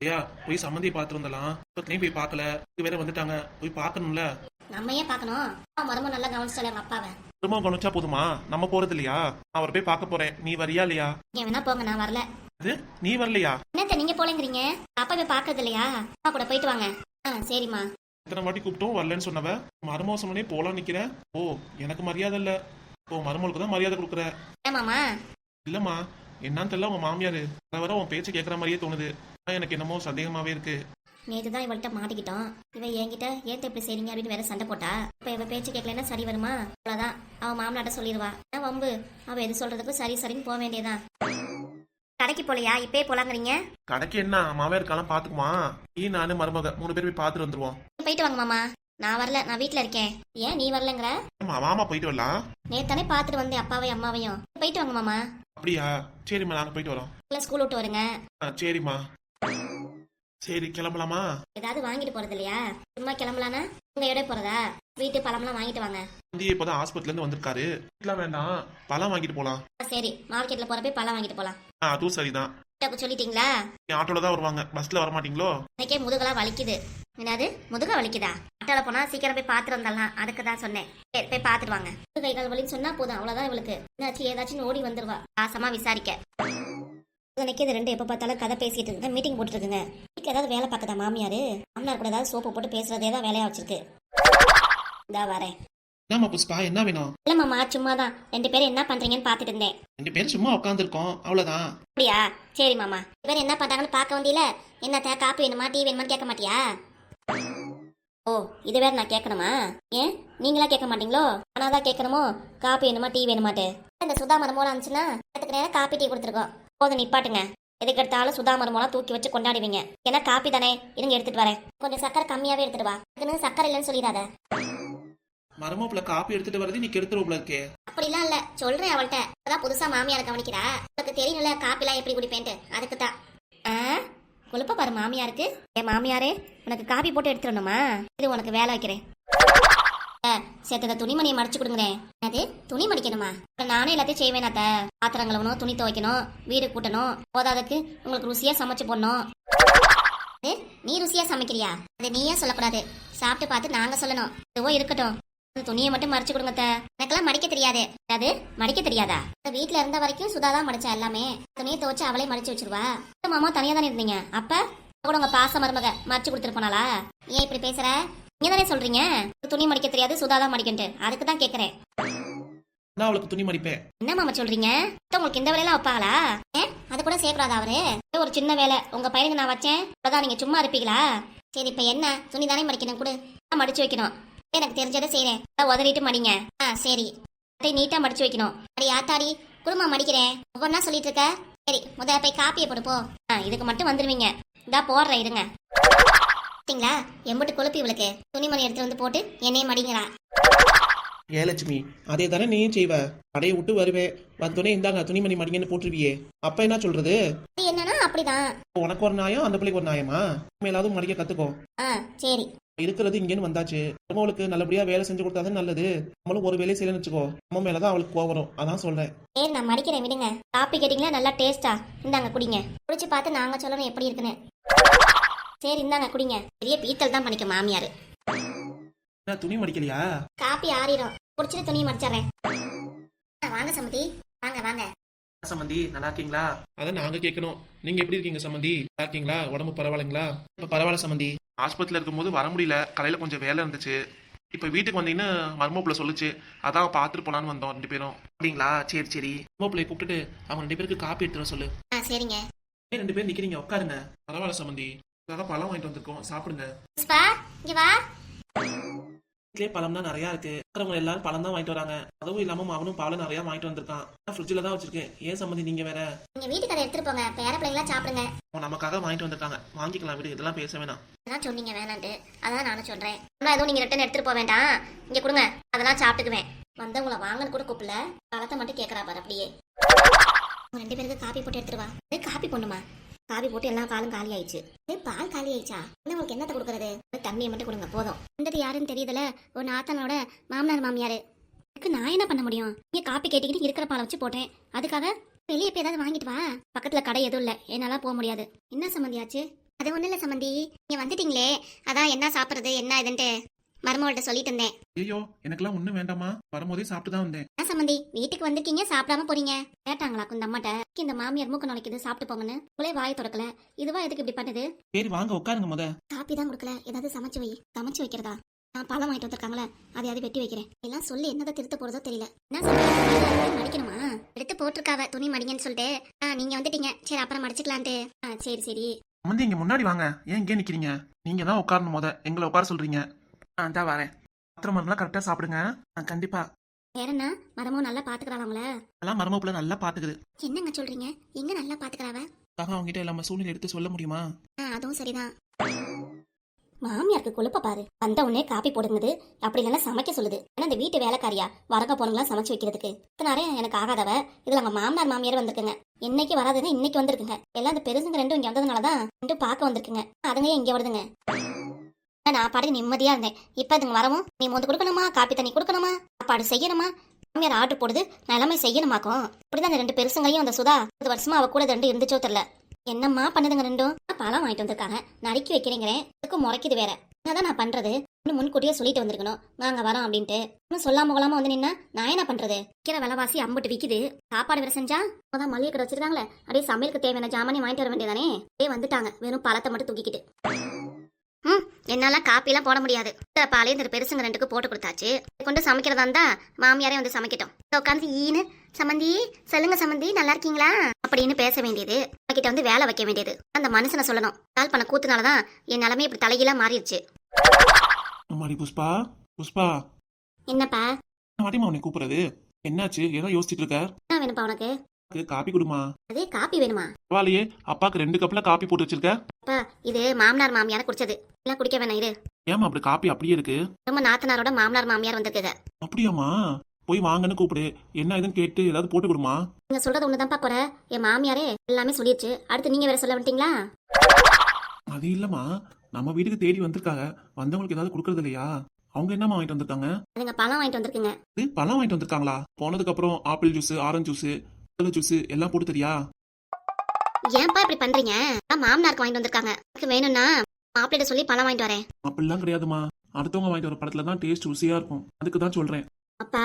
ஐயா போய் சம்மந்தியை பார்த்து வந்தலாம். இப்பத்துலயும் போய் பார்க்கல, வேற வந்துட்டாங்க, போய் பார்க்கணும்ல. நம்ம ஏன் பார்க்கணும்? மருமம் நல்லா கவனிச்சாலே எங்க அப்பாவை. திரும்ப கவனிச்சா போதுமா? நம்ம போறது இல்லையா? அவரை போய் பார்க்க போறேன், நீ வரியா இல்லையா? நீங்க வேணா போங்க, நான் வரல. அது நீ வரலையா? என்னத்த நீங்க போலங்கிறீங்க? அப்பா போய் பார்க்கறது இல்லையா? அப்பா கூட போயிட்டு வாங்க. சரிம்மா. இத்தனை வாட்டி கூப்பிட்டோம் வரலன்னு சொன்னவ மருமக சொன்னே போலாம் நிக்கிறேன். ஓ எனக்கு மரியாதை இல்ல. ஓ மருமகளுக்கு தான் மரியாதை கொடுக்குற. ஏமாமா? இல்லம்மா, என்னன்னு தெரியல, உன் மாமியாரு வர உன் பேச்சு கேட்கற மாதிரியே தோணுது. எனக்கு என்னமோ சந்தேகமாவே இருக்கு. நேற்று தான் இவள்கிட்ட மாட்டிக்கிட்டோம். இவன் என்கிட்ட ஏத்த இப்படி செய்றீங்க அப்படின்னு வேற சண்டை போட்டா. இப்ப இவ பேச்சு கேட்கலன்னா சரி வருமா? அவ்வளவுதான், அவன் மாமனாட்ட சொல்லிடுவா. வம்பு, அவ எது சொல்றதுக்கு சரி சரின்னு போக வேண்டியதான். கடைக்கு போலையா? இப்பே போலாங்கிறீங்க? கடைக்கு என்ன, மாமியார் காலம் பாத்துக்குமா? நீ நானு மருமக 3 பேர் போய் பாத்துட்டு வந்துருவோம். போயிட்டு வாங்க மாமா. நான் வரல, நான் வீட்டுல இருக்கேன். ஏன் நீ வரலங்கிற? மாமா போயிட்டு வரலாம். நேத்தானே பாத்துட்டு வந்தேன் அப்பாவையும் அம்மாவையும். போயிட்டு வாங்க மாமா. அப்படியா? சரிம்மா, நாங்க போயிட்டு வரோம். ஸ்கூல் விட்டு வருங்க. சரிம்மா. சரி கிளம்பலாமா? ஏதாவது வாங்கிட்டு போறது இல்லையா? சும்மா கிளம்பலானா உங்க இடம் போறதா? வீட்டு பழம்லாம் வாங்கிட்டு வாங்க. இப்பதான் ஹாஸ்பிட்டல்ல இருந்து வந்திருக்காரு. இல்ல வேண்டாம், பழம் வாங்கிட்டு போலாம். சரி, மார்க்கெட்ல போறப்ப பழம் வாங்கிட்டு போலாம். அதுவும் சரிதான். சொல்லிட்டீங்களா? ஆட்டோல தான் வருவாங்க, பஸ்ல வர மாட்டீங்களோ? எனக்கே முதுகெல்லாம் வலிக்குது. என்னது முதுக வலிக்குதா? ஆட்டோல போனா சீக்கிரம் போய் பாத்துட்டு வந்துடலாம், அதுக்கு தான் சொன்னேன். சரி போய் பாத்துட்டு வாங்க. கை கால் வலின்னு சொன்னா போதும், அவ்வளவுதான். இவளுக்கு என்னாச்சு ஏதாச்சும் ஓடி வந்துருவா ஆசமா விசாரிக்க. நினைக்கிறது 2 எப்ப பார்த்தாலும் கதை பேசிட்டு இருக்குங்க, மீட்டிங் போட்டு இருக்குங்க. வீட்டுல ஏதாவது வேலை பார்க்கதா மாமியாரு? மாமனார் கூட ஏதாவது சோப்பு போட்டு பேசுறதே தான் வேலையா வச்சிருக்கு. இதா வரேன். என்னம்மா புஷ்பா, என்ன வேணும்? இல்ல மாமா, சும்மாதான் 2 பேரும் என்ன பண்றீங்கன்னு பாத்துட்டு இருந்தேன். 2 பேரும் சும்மா உட்காந்துருக்கோம், அவ்வளவுதான். அப்படியா? சரி மாமா. இவர் என்ன பண்றாங்கன்னு பார்க்க வந்தியில. என்ன காப்பி வேணுமா டீ வேணுமான்னு கேட்க மாட்டியா? ஓ இது வேற நான் கேட்கணுமா? ஏன் நீங்களா கேட்க மாட்டீங்களோ? ஆனா தான் கேட்கணுமோ காப்பி வேணுமா டீ வேணுமாட்டு? இந்த சுதா மரமோலாம் இருந்துச்சுன்னா அதுக்கு நேரம் காப்பி டீ கொடுத்துருக்கோம். போதும் நிப்பாட்டுங்க. எதுக்கு எடுத்தாலும் சுதா மரமோலாம் தூக்கி வச்சு கொண்டாடுவீங்க. ஏன்னா காப்பி தானே, இருங்க எடுத்துட்டு வரேன். கொஞ்சம் சக்கரை கம்மியாவே எடுத்துட்டு வா. இதுன்னு சக்கரை இல்லைன்னு சொல்லிடாத. மரமோப்புல காப்பி எடுத்துட்டு வரது நீ கெடுத்துருவோம்ல இருக்கே. அப்படிலாம் இல்ல, சொல்றேன் அவள்கிட்ட. அதான் புதுசா மாமியார கவனிக்கிறா. உனக்கு தெரியல காப்பிலாம் எப்படி குடிப்பேன்ட்டு, அதுக்கு தான். கொழுப்ப பாரு மாமியாருக்கு. என் மாமியாரே உனக்கு காப்பி போட்டு எடுத்துடணுமா? இது உனக்கு வேலை வைக்கிறேன். சேர்த்த துணிமணியை மடிச்சு கொடுங்குறேன். அது துணி மடிக்கணுமா? நானே எல்லாத்தையும் செய்வேன். அத்த பாத்திரம் கழுவணும், துணி துவைக்கணும், வீடு கூட்டணும். போதாததுக்கு உங்களுக்கு ருசியா சமைச்சு போடணும். நீ ருசியா சமைக்கிறியா? அது நீயே சொல்லக்கூடாது, சாப்பிட்டு பார்த்து நாங்க சொல்லணும். இதுவோ இருக்கட்டும், துணியை மட்டும் மடிச்சு கொடுங்க. எனக்கெல்லாம் மடிக்க தெரியாது. அது மடிக்க தெரியாதா? வீட்டுல இருந்த வரைக்கும் சுதாதான் மடிச்சா எல்லாமே. துணியை துவச்சு அவளே மடிச்சு வச்சிருவா. மாமா தனியா தானே இருந்தீங்க, அப்ப கூட உங்க பாச மருமக மடிச்சு கொடுத்துட்டு போனாளா? ஏன் இப்படி பேசுற? நீங்க தானே சொல்றீங்க துணி மடிக்க தெரியாது, சுதாதான் மடிக்கன்ட்டு. அதுக்கு தான் கேக்குறேன். நான் அவளுக்கு துணி மடிப்பேன். என்ன மாமா சொல்றீங்க? உங்களுக்கு இந்த வேலையெல்லாம் வைப்பாங்களா? அது கூட செய்யக்கூடாதா அவரு? ஒரு சின்ன வேலை உங்க பையனுக்கு நான் வச்சேன், அதான் நீங்க சும்மா இருப்பீங்களா? சரி இப்ப என்ன, துணி தானே மடிக்கணும், கூட மடிச்சு வைக்கணும். எனக்கு தெரிஞ்சதை செய்யறேன், உதறிட்டு மடிங்க. சரி நீட்டா மடிச்சு வைக்கணும். அடி ஆத்தாடி குடும்பம் மடிக்கிறேன் ஒவ்வொன்னா சொல்லிட்டு இருக்க. சரி முதல்ல போய் காப்பியை போடுப்போ. இதுக்கு மட்டும் வந்துருவீங்க. இதா போடுறேன் இருங்க. பாத்தீங்களா எம்பிட்டு கொழுப்பி இவளுக்கு. துணிமணி எடுத்து வந்து போட்டு என்னையே மடிங்களா? ஏலட்சுமி, அதே தானே நீயும் செய்வ. கடையை விட்டு வருவே, வந்தோடனே இந்தாங்க துணிமணி மடிங்கன்னு போட்டுருவியே. அப்ப என்ன சொல்றது? என்னன்னா அப்படிதான். உனக்கு ஒரு நியாயம், அந்த பிள்ளைக்கு ஒரு நியாயமா? மேலாவது மடிக்க கத்துக்கோ. சரி இருக்கிறது இங்கேன்னு வந்தாச்சு, அவளுக்கு நல்லபடியா வேலை செஞ்சு கொடுத்தாதான் நல்லது. நம்மளும் ஒரு வேலையை செய்யலன்னு வச்சுக்கோ, நம்ம மேலதான் அவளுக்கு கோவம் வரும். அதான் சொல்றேன். சரி நான் மடிக்கிறேன் விடுங்க. காப்பி கேட்டீங்களா, நல்லா டேஸ்டா. இந்தாங்க குடிங்க. குடிச்சு பார்த்து நாங்க சொல்லணும் எப்படி இருக்குன்னு. சரி இந்தாங்க குடிங்க. பெரிய பீத்தல் தான் பண்ணிக்க மாமியாரு. துணி மடிக்கலையா? காப்பி ஆறிடும், குடிச்சிட்டு துணியை மடிச்சிடுறேன். வாங்க சமந்தி, வாங்க வாங்க. சமந்தி நல்லா இருக்கீங்களா? அதான் நாங்க கேட்கணும், நீங்க எப்படி இருக்கீங்க சமந்தி? நல்லா இருக்கீங்களா? உடம்பு பரவாயில்லைங்களா? இப்ப பரவாயில்ல சமந்தி. ஹாஸ்பிட்டல் இருக்கும்போது வர முடியல, கலையில கொஞ்சம் வேலை இருந்துச்சு. இப்ப வீட்டுக்கு வந்தீங்கன்னா மர்மப்புல சொல்லுச்சு, அதான் பாத்துட்டு போலான்னு வந்தோம் 2 பேரும். அப்படிங்களா? சரி சரி. மர்மப்புல கூப்பிட்டுட்டு அவங்க 2 பேருக்கு காப்பி எடுத்துட சொல்லு. சரிங்க. 2 பேர் நிக்கிறீங்க, உட்காருங்க. பரவாயில்ல சமந்தி, பழம் வாங்கிட்டு வந்திருக்கோம், சாப்பிடுங்க. இங்க வா. வீட்லயே பழம் தான் நிறைய இருக்கு. அவங்க எல்லாரும் பழம் தான் வாங்கிட்டு வராங்க. அதுவும் இல்லாம அவனும் பாலும் நிறைய வாங்கிட்டு வந்திருக்கான். ஃப்ரிட்ஜ்ல தான் வச்சிருக்கேன். ஏன் சம்மந்தி நீங்க வேற? நீங்க வீட்டுக்கு அதை எடுத்துட்டு போங்க, பேர பிள்ளைங்களா சாப்பிடுங்க. நமக்காக வாங்கிட்டு வந்திருக்காங்க, வாங்கிக்கலாம் விடு, இதெல்லாம் பேச வேணாம். அதான் சொன்னீங்க வேணான்ட்டு, அதான் நானும் சொல்றேன். எதுவும் நீங்க ரிட்டன் எடுத்துட்டு போக வேண்டாம், இங்க கொடுங்க, அதெல்லாம் சாப்பிட்டுக்குவேன். வந்தவங்கள வாங்கன்னு கூட கூப்பிடல, பழத்தை மட்டும் கேட்கறா பாரு அப்படியே. 2 பேருக்கு காப்பி போட்டு எடுத்துருவா. காப்பி பொண்ணுமா? காபி போட்டு எல்லாம் பாலும் காலி ஆயிடுச்சு. பால் காலி ஆயிடுச்சா? இன்னும் உங்களுக்கு என்னத்தை கொடுக்கறது? தண்ணியை மட்டும் கொடுங்க போதும். இந்த யாருன்னு தெரியுதுல, ஒரு நாத்தனோட மாமனார் மாமியாரு. இதுக்கு நான் என்ன பண்ண முடியும்? நீங்க காப்பி கேட்டுக்கிட்டு இருக்கிற பாலை வச்சு போட்டேன். அதுக்காக வெளியே போய் ஏதாவது வாங்கிட்டு வா. பக்கத்துல கடை எதுவும் இல்ல, என்னால போக முடியாது. என்ன சம்மந்தியாச்சு? அது ஒண்ணு இல்ல சம்மந்தி, நீங்க வந்துட்டீங்களே, அதான் என்ன சாப்பிடுறது என்ன இதுன்ட்டு மருமகள்கிட்ட சொல்லிட்டு இருந்தேன். ஐயோ எனக்கெல்லாம் ஒண்ணும் வேண்டாமா, வரும்போதே சாப்பிட்டு தான் வந்தேன். என்ன சம்மந்தி, வீட்டுக்கு வந்திருக்கீங்க சாப்பிடாம போறீங்க? கேட்டாங்களா இந்த அம்மாட்ட இந்த மாமியார் மூக்க நுழைக்குது சாப்பிட்டு போங்கன்னு? உங்களே வாயை திறக்கல, இதுவா எதுக்கு இப்படி பண்ணுது? சரி வாங்க உட்காருங்க முத. காப்பி தான் கொடுக்கல, ஏதாவது சமைச்சு வை. சமைச்சு வைக்கிறதா? நான் பழம் வாங்கிட்டு வந்திருக்காங்களே அதையாவது வெட்டி வைக்கிறேன். எல்லாம் சொல்லி என்னதை திருத்த போறதோ தெரியல. என்ன சமையல் மடிக்கணுமா? எடுத்து போட்டிருக்காவ துணி மடிங்கன்னு சொல்லிட்டு. நீங்க வந்துட்டீங்க, சரி அப்புறம் மடிச்சுக்கலான்ட்டு. சரி சரி. வந்து இங்க முன்னாடி வாங்க, ஏன் இங்கே நிக்கிறீங்க? நீங்க தான் உட்காரணும் முத, எங்களை உட்கார சொல்றீங்க. தான் வரேன். பாத்திரம் எல்லாம் கரெக்டா சாப்பிடுங்க. கண்டிப்பா. வேற என்ன, மரமும் நல்லா பாத்துக்கிறாங்கள? எல்லாம் மருமப்புல நல்லா பாத்துக்குது. என்னங்க சொல்றீங்க? எங்க நல்லா பாத்துக்கிறாவ? அவங்ககிட்ட எல்லாம சூழ்நிலை எடுத்து சொல்ல முடியுமா? அதுவும் சரிதான். மாமியாருக்கு கொழுப்ப பாரு, வந்த உடனே காப்பி போடுங்குது, அப்படி இல்லைன்னா சமைக்க சொல்லுது. ஆனா இந்த வீட்டு வேலைக்காரியா வரக்க போனங்களா சமைச்சு வைக்கிறதுக்கு இத்தனை எனக்கு ஆகாதவ. இதுல அவங்க மாமனார் மாமியார் வந்திருக்குங்க. இன்னைக்கு வராதுன்னு இன்னைக்கு வந்திருக்குங்க. எல்லாம் இந்த பெருசுங்க ரெண்டும் இங்க வந்ததுனாலதான் ரெண்டும் பார்க்க வந்திருக்குங்க. அதுங்க இங்க வருதுங்க. நான் பாட்டுக்கு நிம்மதியா இருந்தேன். இப்ப இதுங்க வரவும் நீ மோந்து கொடுக்கணுமா, காப்பி தண்ணி கொடுக்கணுமா, சாப்பாடு செய்யணுமா, மாமியார் ஆர்டர் போடுது, நான் எல்லாமே செய்யணுமாக்கும். இப்படிதான் அந்த ரெண்டு பெருசுங்களையும் அந்த சுதா 10 வருஷமா அவ கூட ரெண்டு இருந்துச்சோ தெரியல. என்னம்மா பண்ணுதுங்க ரெண்டும்? பழம் வாங்கிட்டு வந்திருக்காங்க, நறுக்கி வைக்கிறேங்கிறேன், அதுக்கு முறைக்குது வேற. என்னதான் நான் பண்றது? இன்னும் முன்கூட்டியே சொல்லிட்டு வந்திருக்கணும் நாங்க வரோம் அப்படின்ட்டு. இன்னும் சொல்லாம கொள்ளாம வந்து நின்னா நான் என்ன பண்றது? விற்கிற விலைவாசி அம்பிட்டு விக்குது, சாப்பாடு வேற செஞ்சா அதான் மளிகை கடை வச்சிருக்காங்களே, அப்படியே சமையலுக்கு தேவையான ஜாமானி வாங்கிட்டு வர வேண்டியதானே. அப்படியே வந்துட்டாங்க வெறும் பழத்தை மட்டும் தூக்கிக்கிட்டு. என்னால காப்பிலாம் போட முடியாது. பாலையும் இந்த பெருசுங்க ரெண்டுக்கு போட்டு கொடுத்தாச்சு. கொண்டு சமைக்கிறதா இருந்தா மாமியாரே வந்து சமைக்கட்டும். உட்காந்து ஈனு சம்மந்தி சொல்லுங்க சம்மந்தி நல்லா இருக்கீங்களா அப்படின்னு பேச வேண்டியது, கிட்ட வந்து வேலை வைக்க வேண்டியது. அந்த மனுஷனை சொல்லணும். கால் பண்ண கூத்துனாலதான் என் நிலைமை இப்படி தலைகீழா மாறிடுச்சு. புஷ்பா புஷ்பா, என்னப்பா மாட்டிமா உன்னை கூப்பிடுறது? என்னாச்சு? ஏதோ யோசிச்சுட்டு இருக்க? என்ன வேணுப்பா உனக்கு? காப்பி குடுமா. அதே காப்பி வேணுமா? வாலையே அப்பாக்கு 2 கப்ல காப்பி போட்டு வச்சிருக்க. அப்பா இது மாமனார் மாமியார குடிச்சது, எல்லாம் குடிக்க வேணாம் இரு. ஏமா அப்படி காப்பி அப்படியே இருக்கு? ரொம்ப நாத்தனாரோட மாமனார் மாமியார் வந்திருக்குது. அப்படியாமா? போய் வாங்கன்னு கூப்பிடு, என்ன இதுன்னு கேட்டு ஏதாவது போட்டு கொடுமா. நீங்க சொல்றது ஒண்ணுதான்ப்பா குறை. என் மாமியாரே எல்லாமே சொல்லிடுச்சு, அடுத்து நீங்க வேற சொல்ல வந்துட்டீங்களா? அது இல்லம்மா, நம்ம வீட்டுக்கு தேடி வந்திருக்காங்க, வந்தவங்களுக்கு ஏதாவது கொடுக்கறது இல்லையா? அவங்க என்னமா வாங்கிட்டு வந்திருக்காங்க? அதுங்க பழம் வாங்கிட்டு வந்திருக்குங்க. பழம் வாங்கிட்டு வந்திருக்காங்களா? போனதுக்கு அப்புறம் apple juice, orange juice, juice எல்லாம் போட்டு தெரியா? ஏன்பா இப்படி பண்றீங்க? மாமனாருக்கு வாங்கிட்டு வந்திருக்காங்க, எனக்கு வேணும்னா மாப்பிள்ளைட்ட சொல்லி பழம் வாங்கிட்டு வரேன். அப்படிலாம் கிடையாதுமா, அடுத்தவங்க வாங்கிட்டு வர பழத்துல தான் டேஸ்ட் ருசியா இருக்கும், அதுக்கு தான் சொல்றேன். அப்பா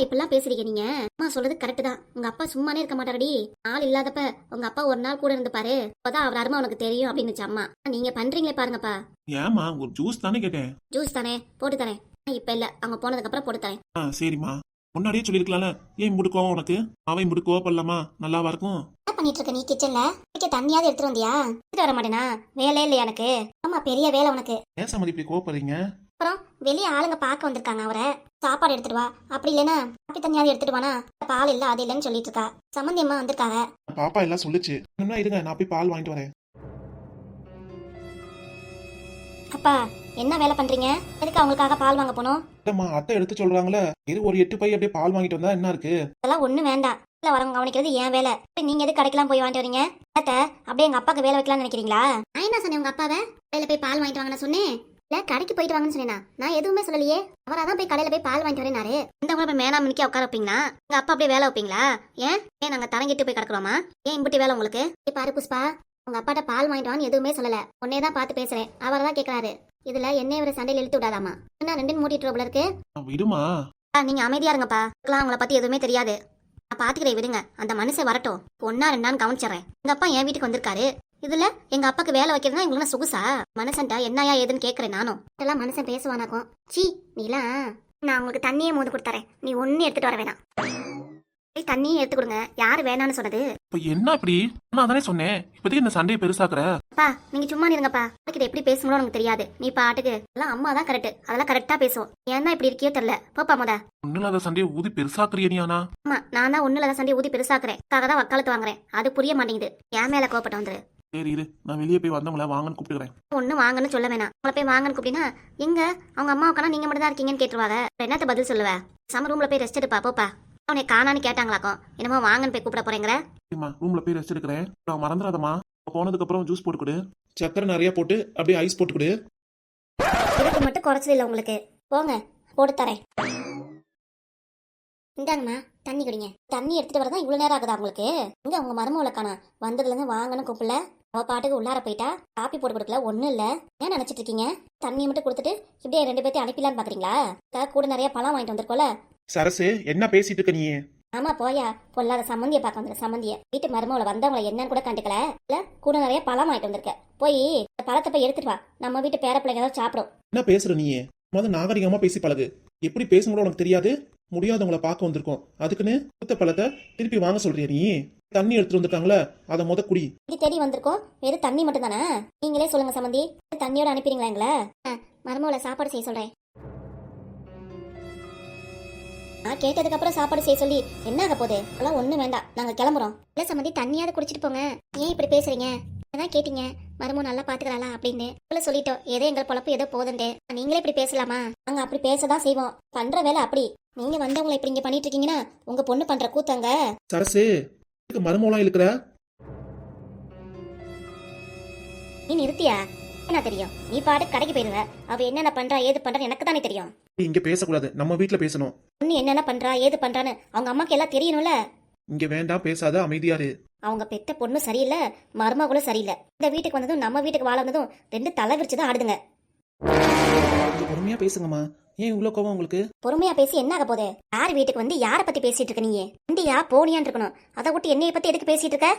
இப்பெல்லாம் பேசுறீங்க நீங்க? அம்மா சொல்றது கரெக்ட் தான். உங்க அப்பா சும்மானே இருக்க மாட்டாரடி. ஆள் இல்லாதப்ப உங்க அப்பா ஒரு நாள் கூட இருந்து பாரு, அப்பதான் அவர் அருமை உனக்கு தெரியும் அப்படின்னு அம்மா. நீங்க பண்றீங்களே பாருங்கப்பா. ஏமா ஒரு ஜூஸ் தானே கேட்டேன். ஜூஸ் தானே போட்டு தரேன், இப்ப இல்ல அவங்க போனதுக்கு அப்புறம் போட்டு தரேன். சரிம்மா, முன்னாடியே சொல்லிருக்கலாம்ல. ஏன் முடுக்குவோம் உனக்கு? அவன் முடுக்குவோ பண்ணலாமா? நல்லாவா இருக்கும். என்ன பண்ணிட்டு இருக்க நீ கிச்சன்ல? தண்ணியாவது எடுத்துட்டு வந்தியா? எடுத்துட்டு வர மாட்டேனா? வேலை இல்லையா எனக்கு? ஆமா பெரிய வேலை உனக்கு. ஏன் சம்மதி இப்படி கோவப்படுறீங்க? அப்புறம் வெளியே ஆளுங்க பார்க்க வந்திருக்காங்க, அவரை சாப்பாடு எடுத்துட்டு வா, அப்படி இல்லைன்னா காப்பி தண்ணியாவது எடுத்துட்டு வானா? பால் இல்ல அது இல்லன்னு சொல்லிட்டு இருக்கா. சம்மந்தி அம்மா வந்திருக்காங்க. பாப்பா எல்லாம் சொல்லுச்சு. இன்னும் இருங்க, நான் போய் பால் வாங்கிட்டு வரேன். அப்பா என்ன வேலை பண்றீங்க? எதுக்கு அவங்களுக்காக பால் வாங்க போனோம்? அத்தை எடுத்து சொல்றாங்களே, இது ஒரு 8 பை அப்படியே பால் வாங்கிட்டு வந்தா என்ன இருக்கு? அதெல்லாம் ஒண்ணு வேண்டாம். இல்ல வரவங்க கவனிக்கிறது ஏன் வேலை. நீங்க எதுக்கு கடைக்கெல்லாம் போய் வாங்கிட்டு வரீங்க? அத்தை அப்படியே எங்க அப்பாக்கு வேலை வைக்கலாம்னு நினைக்கிறீங்களா? நான் என்ன சொன்னேன் உங்க அப்பாவை கடையில போய் பால் வாங்கிட்டு வாங்க சொன்னேன்? இல்ல கடைக்கு போயிட்டு வாங்கன்னு சொன்னேனா? நான் எதுவுமே சொல்லலையே. அவராதான் போய் கடையில போய் பால் வாங்கிட்டு வரேனாரு. இந்த கூட போய் மேனா மணிக்கு உட்கார வைப்பீங்களா? உங்க அப்பா அப்படியே வேலை வைப்பீங்களா? ஏன் நாங்க தரங்கிட்டு போய் கிடக்குறோமா? ஏன் இம்புட்டி வேலை உங்களுக்கு? பாரு புஷ்பா, உங்க அப்பாட்ட பால் வாங்கிட்டு வான்னு எதுவுமே சொல்லல. உன்னையதான் பார்த்து பேசுறேன். அவர் தான் கேட்கறாரு. இதுல என்னைய ஒரு சண்டையில இழுத்து விடாதாமா? என்ன ரெண்டு மூடிட்டு போல இருக்கு? விடுமா, நீங்க அமைதியா இருங்கப்பா. உங்களை பத்தி எதுவுமே தெரியாது. நான் பாத்துக்கிறேன், விடுங்க. அந்த மனுஷன் வரட்டும், 1 2 கவனிச்சிடறேன். எங்க அப்பா என் வீட்டுக்கு வந்திருக்காரு. இதுல எங்க அப்பாக்கு வேலை வைக்கிறதுனா இவங்களுக்கு சொகுசா? மனுஷன்டா என்னையா ஏதுன்னு கேக்குறேன் நானும். இதெல்லாம் மனுஷன் பேசுவானாக்கும். சீ நீலாம். நான் உங்களுக்கு தண்ணியே மோந்து கொடுத்துறேன், நீ ஒண்ணு எடுத்துட்டு வர வேணாம். தண்ணியே எடுத்து கொடுங்க. யாரு வேணான்னு சொன்னது? இப்ப என்ன இப்படி? நான் தானே சொன்னேன், இப்போதைக்கு இந்த சண்டையை பெருசாக்குற. அப்பா நீங்க சும்மா இருங்கப்பா. உனக்கு எப்படி பேசணும்னு எனக்கு தெரியாது. நீ பாட்டுக்கு எல்லாம் அம்மா தான் கரெக்ட், அதெல்லாம் கரெக்டா பேசுவோம். ஏன் தான் இப்படி இருக்கியோ தெரியல. போப்பா முத. ஒண்ணுல சண்டையை ஊதி பெருசாக்குறியானா? ஆமா நான் தான் ஒண்ணுல சண்டையை ஊதி பெருசாக்குறேன். தான் வக்காலத்து வாங்குறேன். அது புரிய மாட்டேங்குது. என் மேல கோப்பட்ட வந்துரு. சரி இரு, நான் வெளியே போய் வந்தவங்கள வாங்கன்னு கூப்பிட்டுக்கிறேன். ஒன்னும் வாங்கன்னு சொல்ல வேணாம். உங்களை போய் வாங்கன்னு கூப்பிட்டீங்கன்னா எங்க அவங்க அம்மா உட்கானா நீங்க மட்டும் தான் இருக்கீங்கன்னு கேட்டுருவாங்க. என்னத்த பதில் சொல்லுவ? சம ரூம்ல போய் ரெஸ்ட் எடுப்பா. போப்பா. அவனை காணான்னு கேட்டாங்களாக்கும். என்னமோ வாங்கன்னு போய் கூப்பிட போறேங்கிற. ரூம்ல போய் ரெஸ்ட் எடுக்கிறேன். நான் மறந்துடாதமா, போனதுக்கு அப்புறம் ஜூஸ் போட்டு கொடு, சக்கரை நிறைய போட்டு அப்படியே ஐஸ் போட்டு கொடு. இதுக்கு மட்டும் குறைச்சது இல்லை உங்களுக்கு. போங்க போட்டு தரேன். இந்தாங்கம்மா தண்ணி குடிங்க. தண்ணி எடுத்துட்டு வரதான் இவ்வளவு நேரம் ஆகுதா உங்களுக்கு? இங்க உங்க மருமகளை காணா. வந்ததுல இருந்து வாங்கன்னு கூப்பிடல. அவ பாட்டுக்கு உள்ளார போயிட்டா. காப்பி போட்டு கொடுக்கல, ஒண்ணும் இல்ல. ஏன் நினைச்சிட்டு இருக்கீங்க? தண்ணியை மட்டும் கொடுத்துட்டு இப்படியே 2 பேர்த்தையும் அனுப்பிடலான்னு பாக்குறீங்களா? கூட நிறைய பழம் வாங்கிட்டு வந்திருக்கோல. சரசு என்ன பேசிட்டு இருக்க நீ? ஆமா போயா, பொல்லாத சம்மந்தியை பார்க்க வந்துரு. சம்மந்திய வீட்டு மருமகளை வந்தவங்களை என்னன்னு கூட கண்டுக்கல. இல்ல கூட நிறைய பழம் வாங்கிட்டு வந்திருக்க. போய் இந்த பழத்தை போய் எடுத்துட்டு வா. நம்ம வீட்டு பேர பிள்ளைங்க ஏதாவது சாப்பிடும். என்ன பேசுற நீ? முதல்ல நாகரிகமா பேசி பழகு. எப்படி பேசணும் உனக்கு தெரியாது? முடியாதவங்கள பார்க்க வந்திருக்கோம், அதுக்குன்னு கொடுத்த பழத்தை திருப்பி வாங்க சொல்றிய நீ? தண்ணி எடுத்துட்டு வந்திருக்காங்களே, அதை குடி. இது தேடி வந்திருக்கோம், வெறும் தண்ணி மட்டும் தானே? நீங்களே சொல்லுங்க சம்மந்தி, தண்ணியோட அனுப்பிடுங்களா எங்களை? மருமகளை சாப்பாடு செய்ய சொல்றேன். நான் கேட்டதுக்கு அப்புறம் சாப்பாடு செய்ய சொல்லி என்ன ஆக போகுது? அதெல்லாம் ஒண்ணும் வேண்டாம், நாங்க கிளம்புறோம். இல்ல சம்மந்தி, தண்ணியாவது குடிச்சிட்டு போங்க. ஏன் இப்படி பேசுறீங்க? அதான் கேட்டீங்க மருமோ நல்லா பாத்துக்கலாம்ல அப்படின்னு. உள்ள சொல்லிட்டோம், ஏதோ எங்கள் பொழப்பு ஏதோ போதுண்டு. நீங்களே இப்படி பேசலாமா? நாங்க அப்படி பேசதான் செய்வோம். பண்ற வேலை அப்படி. நீங்க வந்தவங்களை இப்படி இங்க பண்ணிட்டு இருக்கீங்கன்னா உங்க பொண்ணு பண்ற கூத்தாங்க. சரசு, மருமலாம் இருக்கிற நீ நிறுத்தியா? என்ன தெரியும்? நீ பாட்டு கடைக்கு போயிருவ. அவ என்னென்ன பண்றா ஏது பண்றான்னு எனக்கு தானே தெரியும். இங்க பேசக்கூடாது, நம்ம வீட்டுல பேசணும். பொண்ணு என்னென்ன பண்றா ஏது பண்றான்னு அவங்க அம்மாக்கு எல்லாம் தெரியணும்ல. இங்க வேண்டாம், பேசாத, அமைதியாரு. அவங்க பெத்த பொண்ணு சரியில்லை, மருமகளும் சரியில்லை. இந்த வீட்டுக்கு வந்ததும் நம்ம வீட்டுக்கு வாழ வந்ததும் 2 தலை விரிச்சுதான் ஆடுதுங்க. பொறுமையா பேசுங்கம்மா. ஏன் இவ்வளவு கோவம் உங்களுக்கு? பொறுமையா பேசி என்ன ஆக போகுது? யார் வீட்டுக்கு வந்து யாரை பத்தி பேசிட்டு இருக்க? நீ இந்தியா போனியான் இருக்கணும். அதை விட்டு என்னைய பத்தி எதுக்கு பேசிட்டு இருக்க?